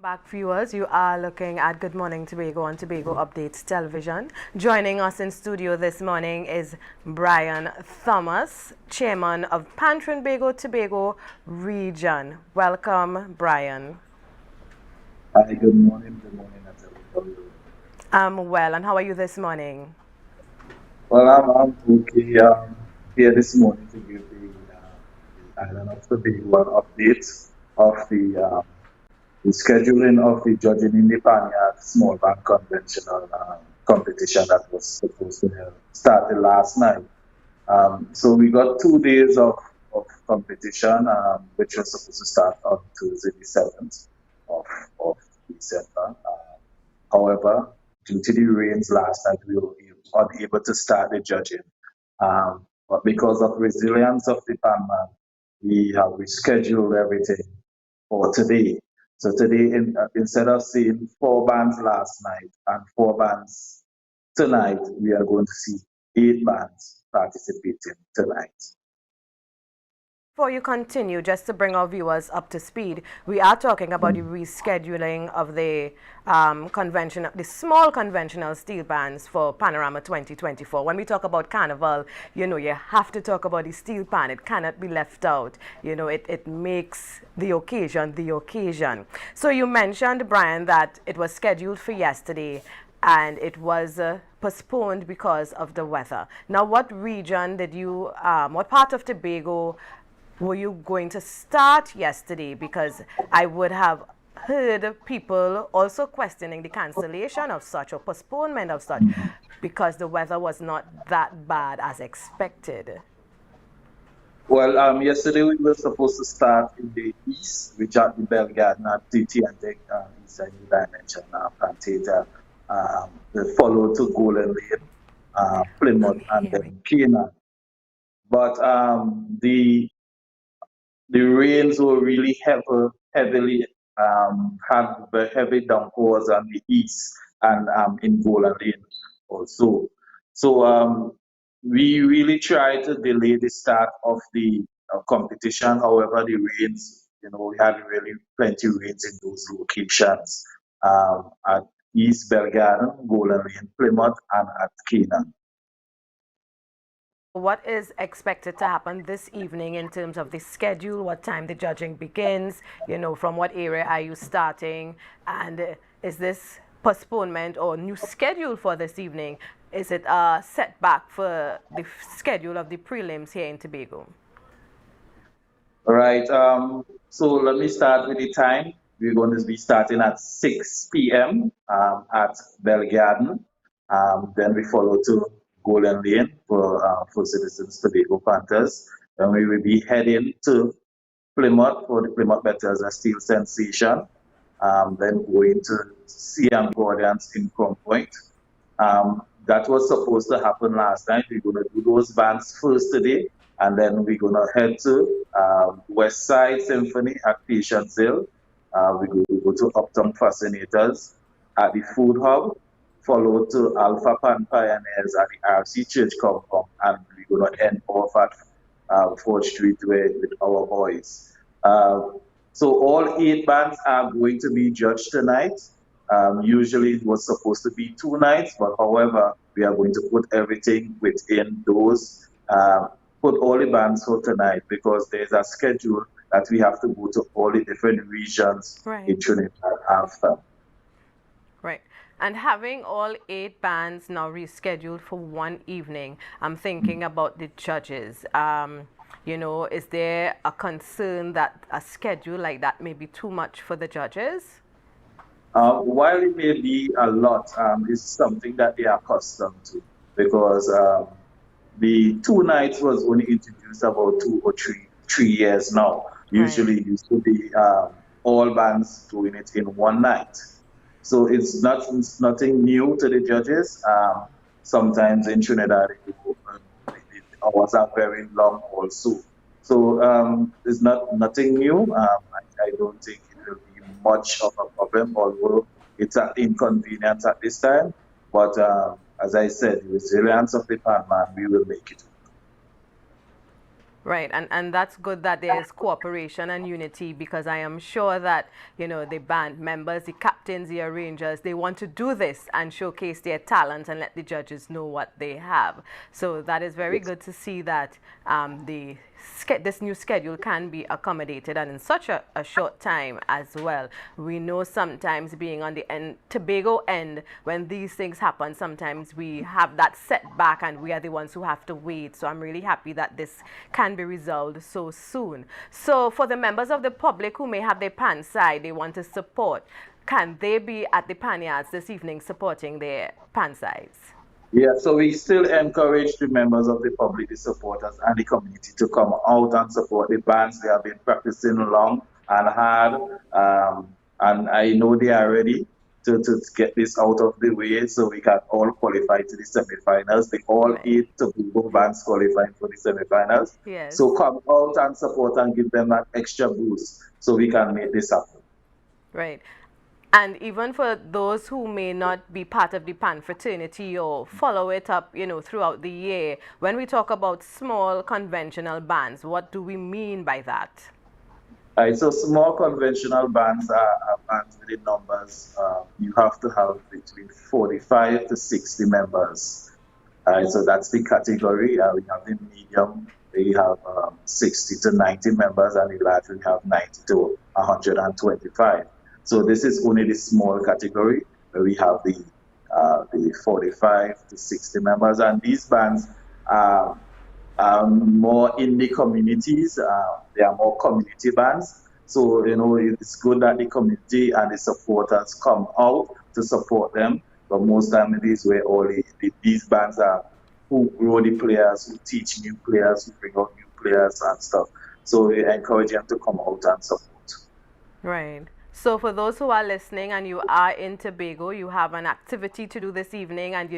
Back viewers, you are looking at Good Morning Tobago on Tobago Updates Television. Joining us in studio this morning is Brian Thomas, Chairman of Trinbago Tobago Region. Welcome, Brian. Hi, good morning, Natalie. How are you? I'm well, and how are you this morning? Well, I'm okay. Here this morning to give the Island of Tobago an update of the scheduling of the judging in the Panyard Small Band Conventional competition that was supposed to have started last night. So we got 2 days of competition, which was supposed to start on Tuesday, the 7th of December. However, due to the rains last night, we were unable to start the judging. But because of resilience of the panel, we have rescheduled everything for today. So today, instead of seeing 4 bands last night and 4 bands tonight, we are going to see 8 bands participating tonight. Before you continue, just to bring our viewers up to speed, we are talking about the rescheduling of the the small conventional steel bands for Panorama 2024. When we talk about Carnival, you have to talk about the steel pan. It cannot be left out. It makes the occasion the occasion. So you mentioned, Brian, that it was scheduled for yesterday and it was postponed because of the weather. Now, what region did you, what part of Tobago were you going to start yesterday? Because I would have heard people also questioning the cancellation of such or postponement of such because the weather was not that bad as expected. Well, yesterday we were supposed to start in the east, which are the Belgarden and TT and the Eastern Dimension, Plantator, followed to Golden Lane, Plymouth, and then Canaan. But the rains were really heavily had the heavy downpours on the east and in Golden Lane also. So we really tried to delay the start of the competition. However, the rains, we had really plenty of rains in those locations at East Belgarden, Golden Lane, Plymouth, and at Canaan. What is expected to happen this evening in terms of the schedule, what time the judging begins, from what area are you starting, and is this postponement or new schedule for this evening, is it a setback for the schedule of the prelims here in Tobago? All right. So let me start with the time. We're going to be starting at 6 p.m. At Belgarden. Then we follow to Golden Lane for Citizens Tobago Panthers. Then we will be heading to Plymouth for the Plymouth Betters a Steel Sensation. Then going to CM Guardians in Crown Point. That was supposed to happen last night. We're going to do those bands first today, and then we're going to head to West Side Symphony at Patience Hill. We're going to go to Uptown Fascinators at the Food Hub, followed to Alpha Pan Pioneers at the RC Church Compound, and we're going to end off at 4th Street with our boys. So all 8 bands are going to be judged tonight. Usually it was supposed to be 2 nights, but however, we are going to put everything within those, put all the bands for tonight because there's a schedule that we have to go to all the different regions in Trinidad after. Right. And having all 8 bands now rescheduled for one evening, I'm thinking about the judges. Is there a concern that a schedule like that may be too much for the judges? While it may be a lot, it's something that they are accustomed to because the 2 nights was only introduced about 2 or 3 years now. Usually it used to be all bands doing it in one night. So it's nothing new to the judges. Sometimes in Trinidad, the hours are very long also. So it's nothing new. I don't think it will be much of a problem, although it's an inconvenience at this time. But as I said, the resilience of the pan man, we will make it. Right, and that's good that there is cooperation and unity, because I am sure that, the band members, the captains, the arrangers, they want to do this and showcase their talent and let the judges know what they have. So that is very Yes. good to see that this new schedule can be accommodated and in such a short time as well. We know sometimes being on the Tobago end, when these things happen, sometimes we have that setback and we are the ones who have to wait. So I'm really happy that this can be resolved so soon. So for the members of the public who may have their pan side, they want to support, can they be at the pan yards this evening supporting their pan sides? Yeah, so we still encourage the members of the public, the supporters, and the community to come out and support the bands. They have been practicing long and hard, and I know they are ready to get this out of the way so we can all qualify to the semifinals. The all Right. 8 Tobago bands qualifying for the semifinals. Yes. So come out and support and give them that extra boost so we can make this happen. Right. And even for those who may not be part of the pan fraternity or follow it up, throughout the year, when we talk about small conventional bands, what do we mean by that? So small conventional bands are bands with the numbers. You have to have between 45 to 60 members. So that's the category. We have the medium, we have 60 to 90 members, and the large, we have 90 to 125. So this is only the small category where we have the 45 to 60 members, and these bands are more in the communities. They are more community bands. So, it's good that the community and the supporters come out to support them. But most time it is where these bands are who grow the players, who teach new players, who bring out new players and stuff. So we encourage them to come out and support. Right. So for those who are listening and you are in Tobago, you have an activity to do this evening, and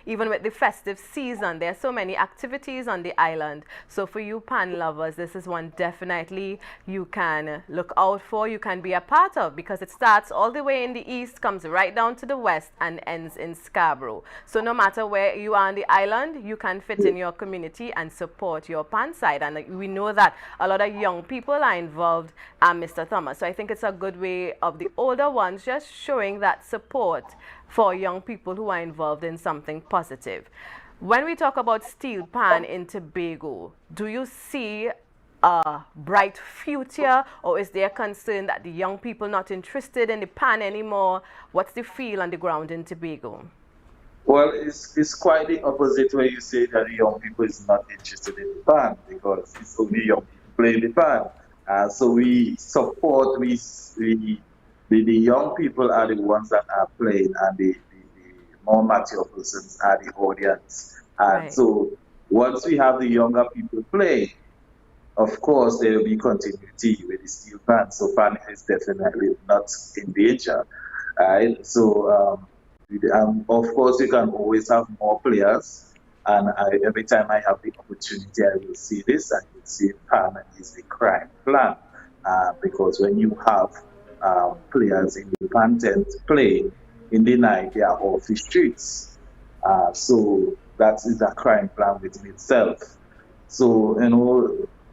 even with the festive season, there are so many activities on the island. So for you pan lovers, this is one definitely you can look out for, you can be a part of, because it starts all the way in the east, comes right down to the west, and ends in Scarborough. So no matter where you are on the island, you can fit in your community and support your pan side. And we know that a lot of young people are involved, Mr. Thomas. So I think it's a good way of the older ones just showing that support for young people who are involved in something positive. When we talk about steel pan in Tobago, do you see a bright future, or is there concern that the young people not interested in the pan anymore? What's the feel on the ground in Tobago? Well, it's quite the opposite where you say that the young people is not interested in the band because it's only young people playing the band. So we support, the young people are the ones that are playing, and the more mature persons are the audience. And Right. so once we have the younger people play, of course there will be continuity with the steel band. So fan is definitely not in danger. Right? So of course you can always have more players, and every time I have the opportunity, I will see this. I will see pan is the crime plan, because when you have players in the content playing in the night, they are off the streets. So that is a crime plan within itself. So,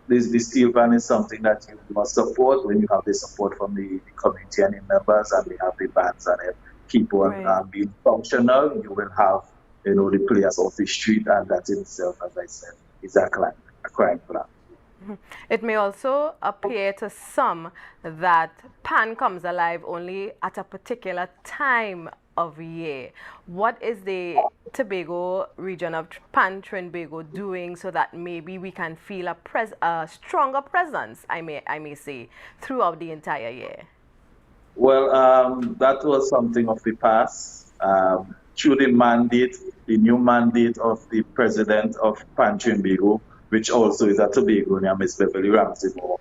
this steel ban is something that you must support when you have the support from the community and the members, and we have the bands and keep on Right. being functional. You will have, the players off the street, and that in itself, as I said, is a crime plan. It may also appear to some that pan comes alive only at a particular time of year. What is the Tobago region of Pan Trinbago doing so that maybe we can feel a stronger presence, I may say, throughout the entire year? Well, that was something of the past. Through the new mandate of the president of Trinbago, which also is a Tobagonian, Miss Beverly Ramsey Moore,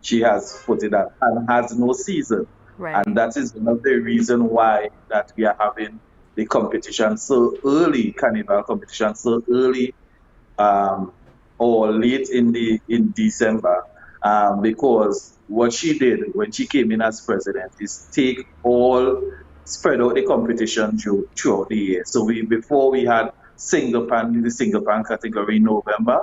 she has put it that and has no season. And Right. that is one of the reason why that we are having the competition so early, carnival competition so early, or late in December, because what she did when she came in as president is spread out the competition throughout the year. So before we had the single pan category in November,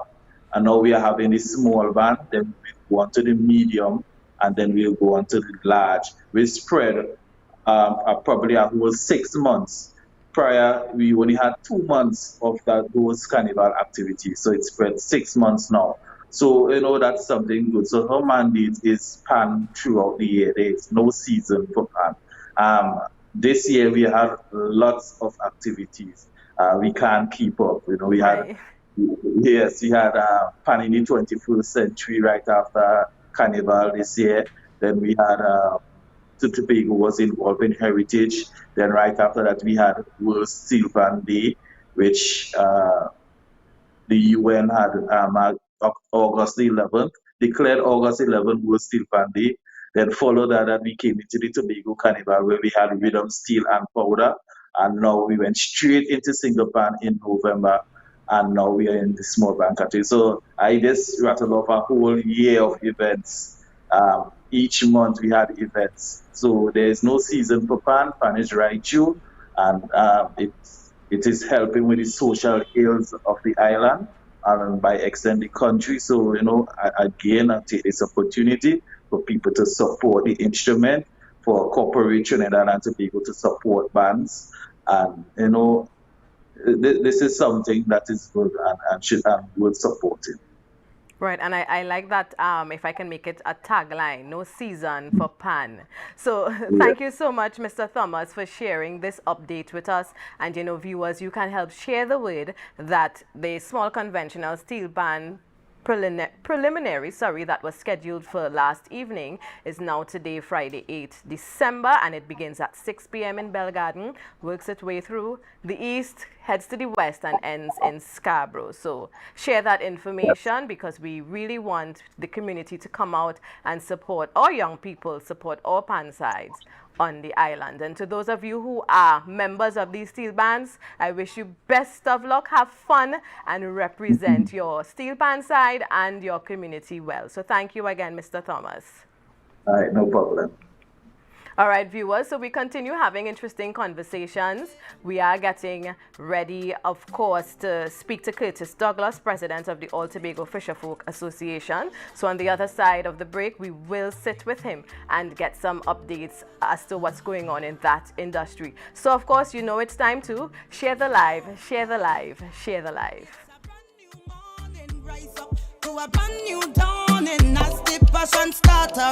and now we are having the small band, then we go on to the medium, and then we'll go on to the large. We spread probably a whole 6 months. Prior, we only had 2 months of those carnival activities, so it's spread 6 months now. So, that's something good. So her mandate is pan throughout the year. There is no season for pan. This year we had lots of activities. We can't keep up. We had, Right. yes, we had pan in the 21st century right after Carnival this year. Then we had Tobago was involved in heritage. Then right after that we had World Steelband Day, which the UN had August 11th, declared August 11th World Steelband Day. Then followed that we came into the Tobago Carnival where we had rhythm, steel, and powder. And now we went straight into single band in November. And now we are in the small band category. So I just rattled off a whole year of events. Each month we had events. So there is no season for pan. Pan is right through. And it is helping with the social ills of the island and by extending the country. So, again, I take this opportunity for people to support the instrument, for corporate Trinidad and Tobago to support bands. And, this is something that is good and worth supporting. Right, and I like that, if I can make it a tagline, no season for pan. So thank you so much, Mr. Thomas, for sharing this update with us. And, viewers, you can help share the word that the small conventional steel band preliminary, that was scheduled for last evening, is now today, Friday, 8th December, and it begins at 6 p.m. in Bell Garden, works its way through the east, heads to the west, and ends in Scarborough. So share that information because we really want the community to come out and support our young people, support our pan sides on the island. And to those of you who are members of these steel bands, I wish you best of luck, have fun, and represent your steel band side and your community well. So thank you again, Mr. Thomas. All right, no problem. All right, viewers, so we continue having interesting conversations. We are getting ready, of course, to speak to Curtis Douglas, president of the All Tobago Fisherfolk Association. So on the other side of the break, we will sit with him and get some updates as to what's going on in that industry. So, of course, it's time to share the live, share the live, share the live. To a brand new dawn, and as the passion starter.